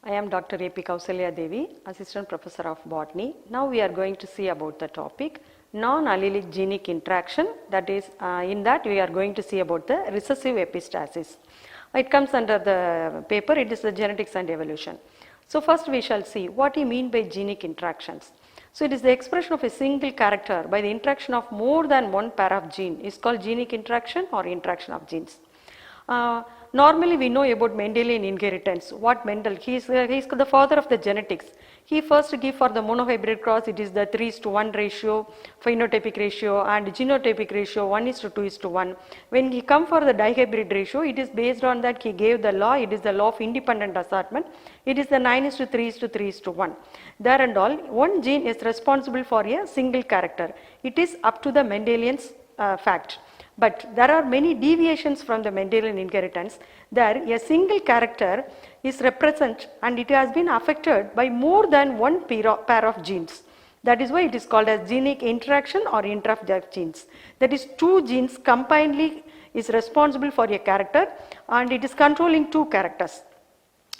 I am Dr.A.P.Gowsalya Devi, Assistant Professor of Botany. Now we are going to see about the topic non-allelic genic interaction. That is, in that we are going to see about the recessive epistasis. It comes under the paper, it is the genetics and evolution. So first we shall see what you mean by genic interactions. So it is the expression of a single character by the interaction of more than one pair of gene is called genic interaction or interaction of genes. Normally we know about Mendelian inheritance. What Mendel, he is the father of the genetics. He first gave for the monohybrid cross, it is the 3:1 ratio, phenotypic ratio, and genotypic ratio 1:2:1. When he come for the dihybrid ratio, it is based on that he gave the law, it is the law of independent assortment. It is the 9:3:3:1. There and all, one gene is responsible for a single character. It is up to the Mendelian's fact. But there are many deviations from the Mendelian inheritance. There a single character is represented and it has been affected by more than one pair of genes. That is why it is called as genic interaction or interaction of genes. That is, two genes combinedly is responsible for a character and it is controlling two characters.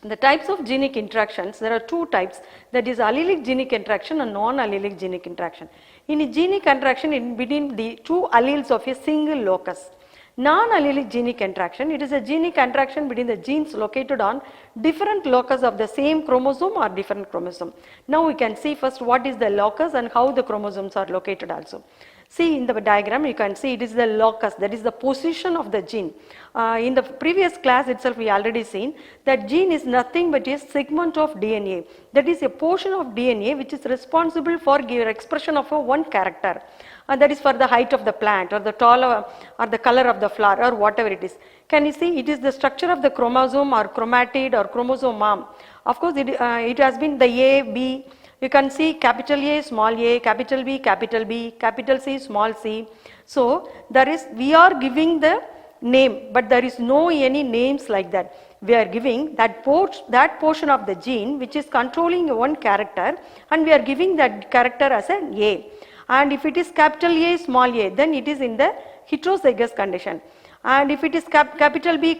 The types of genic interactions, there are two types, that is allelic genic interaction and non-allelic genic interaction. In a genic interaction in between the two alleles of a single locus. Non-allelic genic interaction, it is a genic interaction between the genes located on different locus of the same chromosome or different chromosome. Now we can see first what is the locus and how the chromosomes are located also. See in the diagram you can see it is the locus, that is the position of the gene. In the previous class itself we already seen that gene is nothing but a segment of DNA. That is a portion of DNA which is responsible for expression of one character. And that is for the height of the plant or the tall or the color of the flower or whatever it is. Can you see it is the structure of the chromosome or chromatid or chromosome arm. Of course it has been the A, B. You can see capital A, small a, capital B, capital C, small c. So there is, we are giving the name, but there is no any names like that. We are giving that portion of the gene which is controlling one character and we are giving that character as an A. And if it is capital A, small a, then it is in the heterozygous condition. And if it is capital B,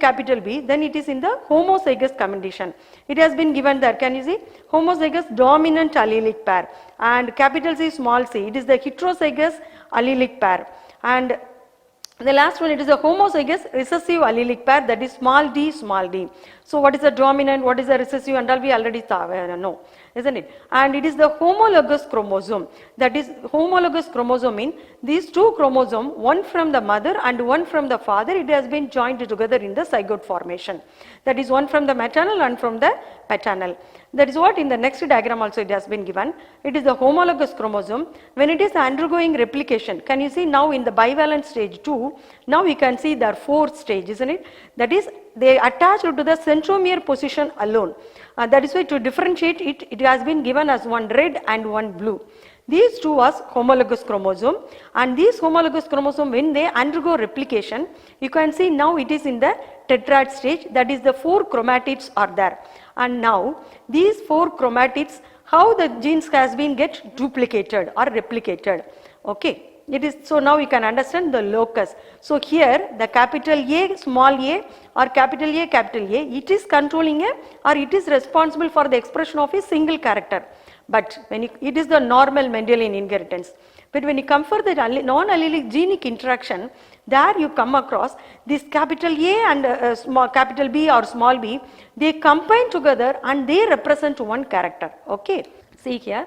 then it is in the homozygous condition. It has been given there, can you see? Homozygous dominant allelic pair and capital C, small c, it is the heterozygous allelic pair. And the last one, it is a homozygous recessive allelic pair, that is small d, small d. So what is the dominant, what is the recessive and all we already know, isn't it? And it is the homologous chromosome. That is, homologous chromosome means these two chromosomes, one from the mother and one from the father, it has been joined together in the zygote formation. That is one from the maternal and from the paternal. That is what in the next diagram also it has been given. It is the homologous chromosome. When it is undergoing replication, can you see now in the bivalent stage 2, now we can see there are 4 stages, isn't it? That is, they attach to the centromere position alone. That is why to differentiate it, it has been given as one red and one blue. These two are homologous chromosome, and these homologous chromosome, when they undergo replication, you can see now it is in the tetrad stage, that is the 4 chromatids are there. And now these 4 chromatids, how the genes has been get duplicated or replicated. Okay. It is, so now you can understand the locus. So here the capital A, small a or capital A, it is controlling a or it is responsible for the expression of a single character. But when it is the normal Mendelian inheritance. But when you come for the non-allelic genic interaction, there you come across this capital A and small capital B or small b, they combine together and they represent one character. Okay, see here.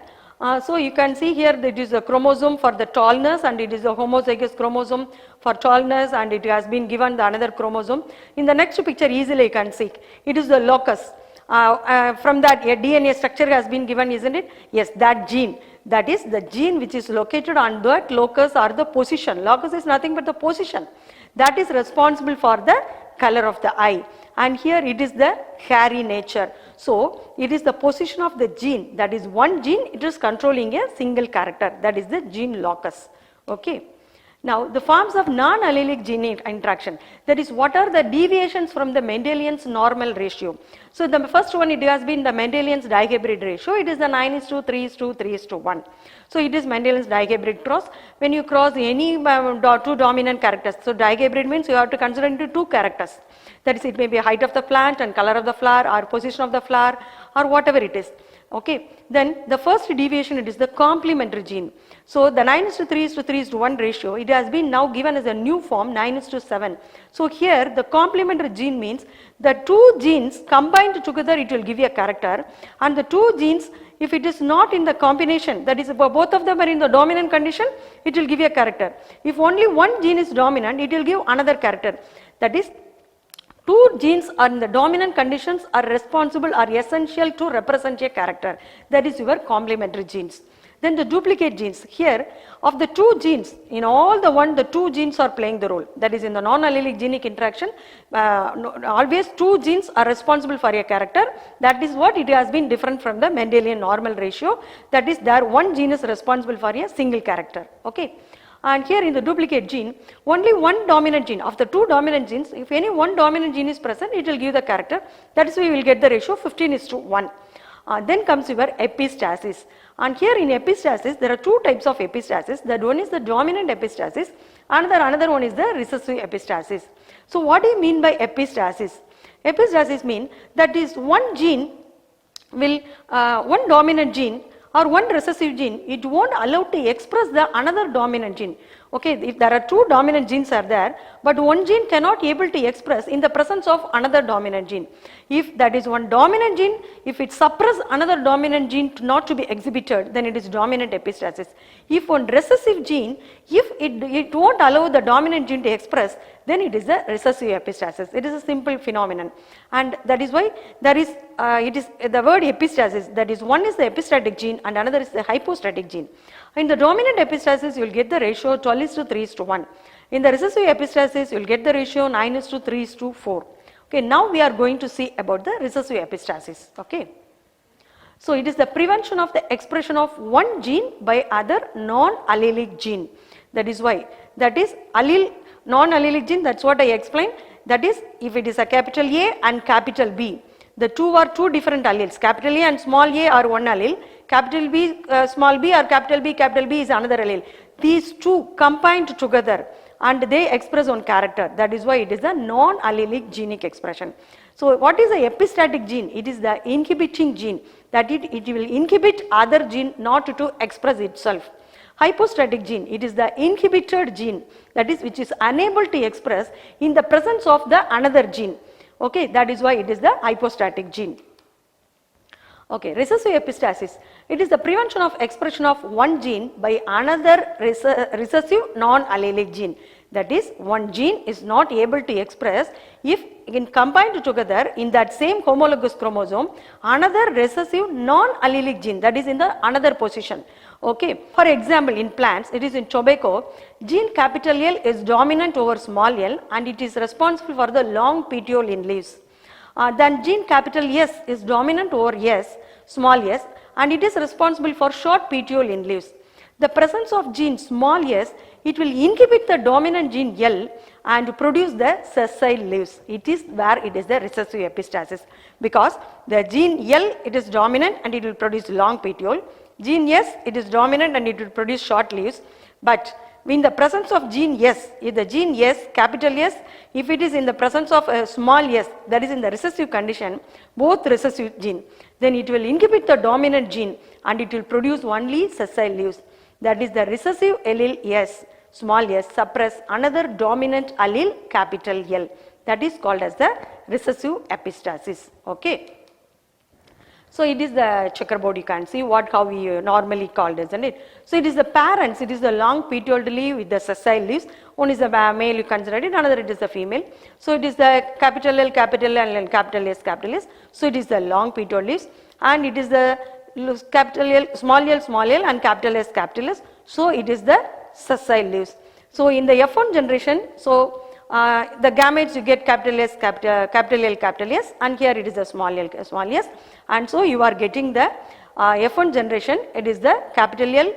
So you can see here that it is a chromosome for the tallness and it is a homozygous chromosome for tallness and it has been given the another chromosome. In the next picture easily you can see it is the locus. From that a DNA structure has been given, isn't it? Yes, that gene. That is the gene which is located on that locus or the position. Locus is nothing but the position. That is responsible for the color of the eye. And here it is the hairy nature. So it is the position of the gene, that is one gene, it is controlling a single character, that is the gene locus. Okay. Now the forms of non-allelic gene interaction, that is what are the deviations from the Mendelian's normal ratio. So the first one, it has been the Mendelian's dihybrid ratio, it is the 9:3:3:1. So it is Mendelian's dihybrid cross. When you cross any 2 dominant characters, so dihybrid means you have to consider into 2 characters. That is, it may be height of the plant and color of the flower or position of the flower or whatever it is. Okay, then the first deviation, it is the complementary gene. So the 9:3:3:1 ratio, it has been now given as a new form 9:7. So here the complementary gene means the two genes combined together, it will give you a character, and the two genes, if it is not in the combination, that is both of them are in the dominant condition, it will give you a character. If only one gene is dominant, it will give another character. That is, two genes are in the dominant conditions are responsible, are essential to represent a character. That is your complementary genes. Then the duplicate genes. Here, of the two genes, in all the two genes are playing the role. That is, in the non-allelic genic interaction, always two genes are responsible for a character. That is what it has been different from the Mendelian normal ratio. That is, there one gene is responsible for a single character. Okay. And here in the duplicate gene, only one dominant gene. Of the two dominant genes, if any one dominant gene is present, it will give the character. That is why we will get the ratio 15:1. Then comes your epistasis. And here in epistasis, there are two types of epistasis. That one is the dominant epistasis, another one is the recessive epistasis. So what do you mean by epistasis? Epistasis means that is one gene will, one dominant gene or one recessive gene, it won't allow to express the another dominant gene. Okay, if there are two dominant genes are there, but one gene cannot able to express in the presence of another dominant gene. If that is one dominant gene, if it suppress another dominant gene not to be exhibited, then it is dominant epistasis. If one recessive gene, if it won't allow the dominant gene to express, then it is the recessive epistasis. It is a simple phenomenon, and that is why there is it is the word epistasis. That is, one is the epistatic gene and another is the hypostatic gene. In the dominant epistasis, you will get the ratio 12:3:1. In the recessive epistasis, you will get the ratio 9:3:4. Okay, now we are going to see about the recessive epistasis. Okay. So it is the prevention of the expression of one gene by other non-allelic gene. That is why, that is non-allelic gene, that's what I explained. That is, if it is a capital A and capital B, the two are two different alleles. Capital A and small a are one allele. Capital B, small b or capital B is another allele. These two combined together and they express one character. That is why it is a non-allelic genic expression. So what is the epistatic gene? It is the inhibiting gene, that it will inhibit other gene not to express itself. Hypostatic gene, it is the inhibited gene, that is, which is unable to express in the presence of the another gene. Okay, that is why it is the hypostatic gene. Okay, recessive epistasis, it is the prevention of expression of one gene by another recessive non-allelic gene. That is, one gene is not able to express if combined together in that same homologous chromosome another recessive non-allelic gene, that is in the another position. Okay, for example, in plants, it is in tobacco, gene capital L is dominant over small l and it is responsible for the long petiole in leaves. Then gene capital S is dominant over S, small s, and it is responsible for short petiole in leaves. The presence of gene small s, it will inhibit the dominant gene L and produce the sessile leaves. It is where it is the recessive epistasis, because the gene L, it is dominant and it will produce long petiole. Gene S, it is dominant and it will produce short leaves, but in the presence of gene S, if the gene S, capital S, if it is in the presence of a small s, that is in the recessive condition, both recessive gene, then it will inhibit the dominant gene and it will produce only sessile leaves. That is, the recessive allele S, small s, suppress another dominant allele capital L. That is called as the recessive epistasis. Okay. So it is the checkerboard, you can see how we normally called, isn't it? So it is the parents, it is the long petioled leaf with the sessile leaves. One is the male, you consider it, another it is the female. So it is the capital L, and capital S, capital S. So it is the long petiole leaves, and it is the capital L, small l and capital S. So it is the sessile leaves. So in the F1 generation, so the gametes you get capital S, capital L, capital S, and here it is the small s, and so you are getting the F1 generation, it is the capital L,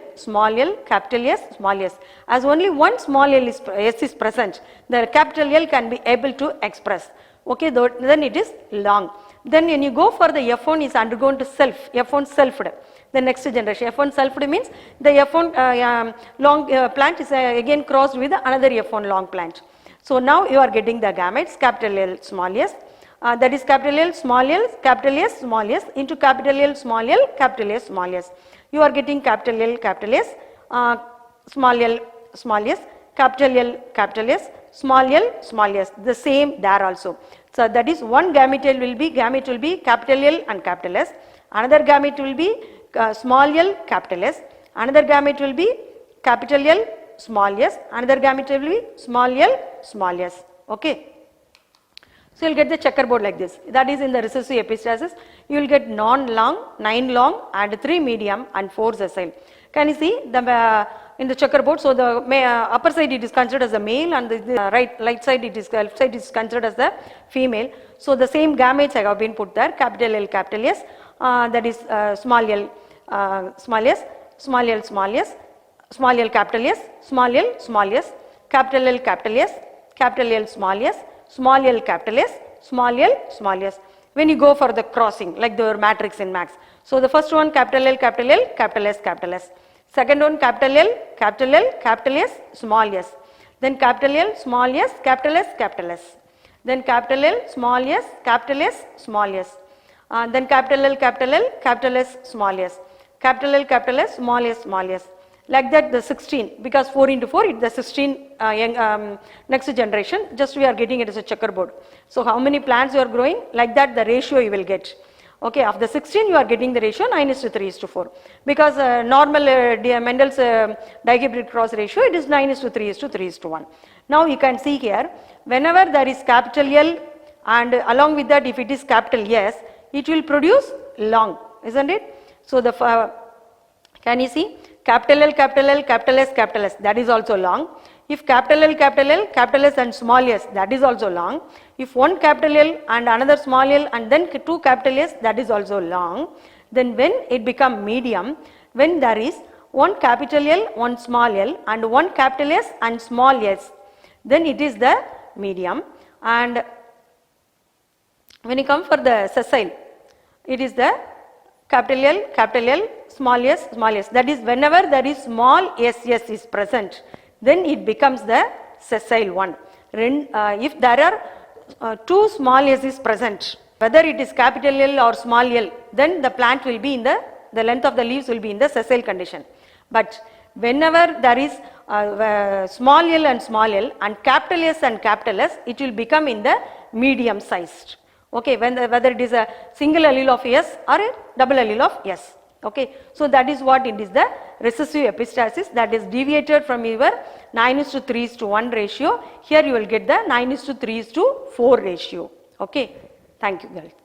capital S, small s. As only one small l is present, the capital L can be able to express. Okay, then it is long. Then when you go for the F1 is undergone to F1 selfed. The next generation, F1 selfed means the F1 long plant is again crossed with another F1 long plant. So now you are getting the gametes, capital L, small s, that is capital L, small s, small s into capital L, small s, small s. You are getting capital L, S, small s, capital L, S, small s, the same there also. So that is one gamete will be capital L and capital S, another gamete will be small l, capital S, another gamete will be capital L, small s, another gamete will be small s, okay. So you will get the checkerboard like this, that is in the recessive epistasis, you will get non-long, 9 long and 3 medium and 4 sessile. Can you see the in the checkerboard? So the upper side it is considered as the male and the left side it is considered as the female. So the same gametes I have been put there, capital L, capital S, that is small l, small s, small l, small s, small l, capital S, small l, small s, capital L, capital S, capital L, small s, small l, capital S, small l, small s. When you go for the crossing like the matrix in max. So the first one capital L, capital S, capital S. Second one capital L, capital S, small s. Then capital L, small s, capital S, then capital L, small s, small s. Then capital L, capital S, small s. Capital L, small s. Like that the 16, because 4 into 4 it the 16 next generation, just we are getting it as a checkerboard. So how many plants you are growing, like that the ratio you will get. Okay, of the 16 you are getting the ratio 9:3:4, because normal Mendel's dihybrid cross ratio it is 9:3:3:1. Now you can see here, whenever there is capital L and along with that if it is capital S, it will produce long, isn't it? So the can you see capital L, capital S, that is also long. If capital L, capital S and small s, that is also long. If one capital L and another small l and then two capital S, that is also long. Then when it become medium, when there is one capital L, one small l and one capital S and small s, then it is the medium. And when you come for the sessile, it is the capital L, small s, that is whenever there is small ss is present, then it becomes the sessile one. If there are two small s is present, whether it is capital L or small l, then the plant will be in the length of the leaves will be in the sessile condition. But whenever there is small l and capital S and capital S, it will become in the medium sized. Okay, whether it is a single allele of S or a double allele of S. Okay, so that is what it is, the recessive epistasis, that is deviated from your 9:3:1 ratio. Here you will get the 9:3:4 ratio. Okay, thank you girls.